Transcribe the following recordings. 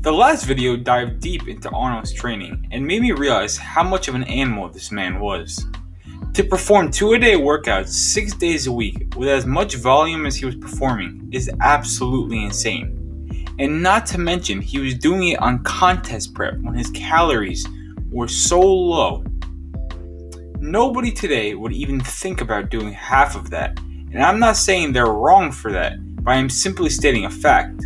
The last video dived deep into Arnold's training and made me realize how much of an animal this man was. To perform 2-a-day workouts 6 days a week with as much volume as he was performing is absolutely insane. And not to mention, he was doing it on contest prep when his calories were so low. Nobody today would even think about doing half of that, and I'm not saying they're wrong for that, but I'm simply stating a fact.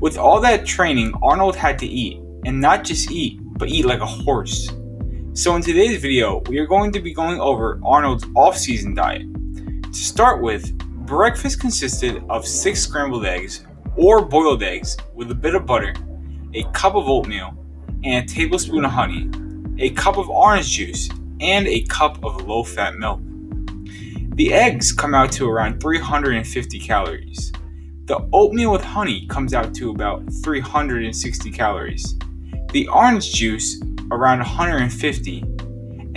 With all that training, Arnold had to eat, and not just eat, but eat like a horse. So in today's video, we are going to be going over Arnold's off-season diet. To start with, breakfast consisted of 6 scrambled eggs or boiled eggs with a bit of butter, a cup of oatmeal, and a tablespoon of honey, a cup of orange juice, and a cup of low-fat milk. The eggs come out to around 350 calories. The oatmeal with honey comes out to about 360 calories. The orange juice around 150,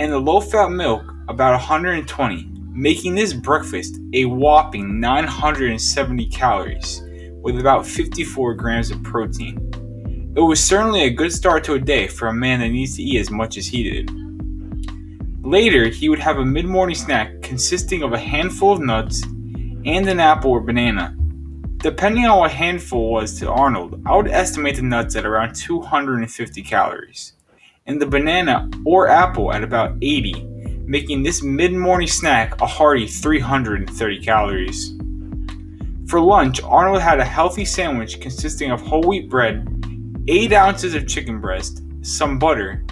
and the low-fat milk about 120, making this breakfast a whopping 970 calories with about 54 grams of protein. It was certainly a good start to a day for a man that needs to eat as much as he did. Later, he would have a mid-morning snack consisting of a handful of nuts and an apple or banana. Depending on what handful was to Arnold, I would estimate the nuts at around 250 calories, and the banana or apple at about 80, making this mid-morning snack a hearty 330 calories. For lunch, Arnold had a healthy sandwich consisting of whole wheat bread, 8 ounces of chicken breast, some butter,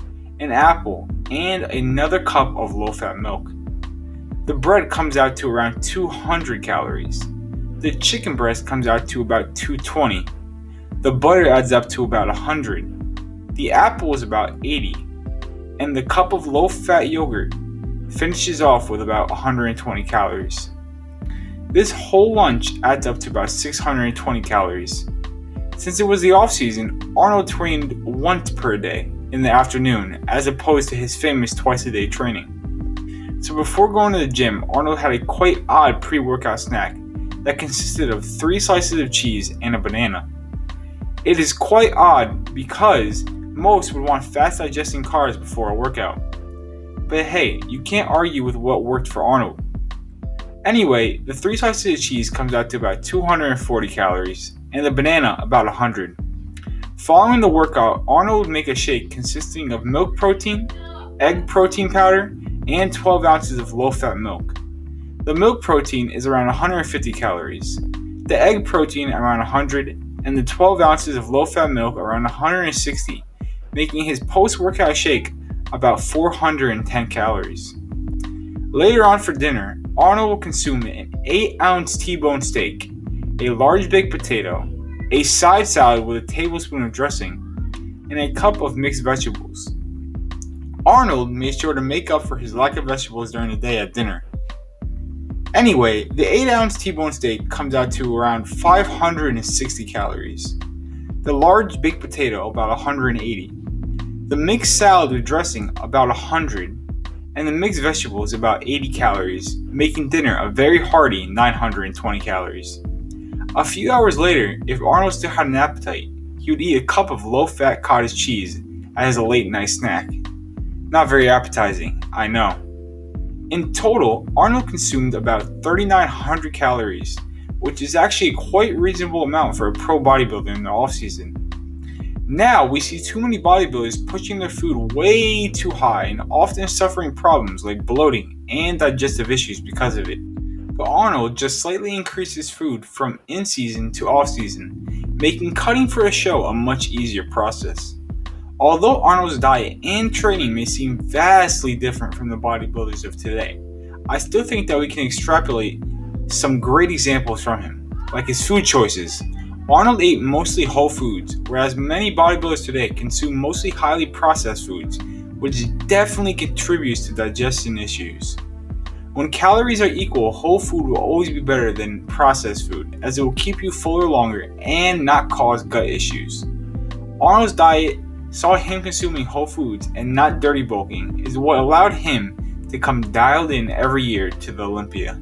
an apple, and another cup of low-fat milk. The bread comes out to around 200 calories. The chicken breast comes out to about 220. The butter adds up to about 100. The apple is about 80. And the cup of low-fat yogurt finishes off with about 120 calories. This whole lunch adds up to about 620 calories. Since it was the off-season, Arnold trained once per day in the afternoon, as opposed to his famous twice-a-day training. So before going to the gym, Arnold had a quite odd pre-workout snack that consisted of 3 slices of cheese and a banana. It is quite odd because most would want fast-digesting carbs before a workout. But hey, you can't argue with what worked for Arnold. Anyway, the 3 slices of cheese comes out to about 240 calories, and the banana about 100. Following the workout, Arnold would make a shake consisting of milk protein, egg protein powder, and 12 ounces of low-fat milk. The milk protein is around 150 calories, the egg protein around 100, and the 12 ounces of low-fat milk around 160, making his post-workout shake about 410 calories. Later on for dinner, Arnold will consume an 8-ounce T-bone steak, a large baked potato, a side salad with a tablespoon of dressing, and a cup of mixed vegetables. Arnold made sure to make up for his lack of vegetables during the day at dinner. Anyway, the 8-ounce T-bone steak comes out to around 560 calories. The large baked potato about 180. The mixed salad with dressing about 100. And the mixed vegetables about 80 calories, making dinner a very hearty 920 calories. A few hours later, if Arnold still had an appetite, he would eat a cup of low-fat cottage cheese as a late-night snack. Not very appetizing, I know. In total, Arnold consumed about 3,900 calories, which is actually a quite reasonable amount for a pro bodybuilder in the off-season. Now, we see too many bodybuilders pushing their food way too high and often suffering problems like bloating and digestive issues because of it. But Arnold just slightly increased his food from in-season to off-season, making cutting for a show a much easier process. Although Arnold's diet and training may seem vastly different from the bodybuilders of today, I still think that we can extrapolate some great examples from him, like his food choices. Arnold ate mostly whole foods, whereas many bodybuilders today consume mostly highly processed foods, which definitely contributes to digestion issues. When calories are equal, whole food will always be better than processed food, as it will keep you fuller longer and not cause gut issues. Arnold's diet saw him consuming whole foods and not dirty bulking is what allowed him to come dialed in every year to the Olympia.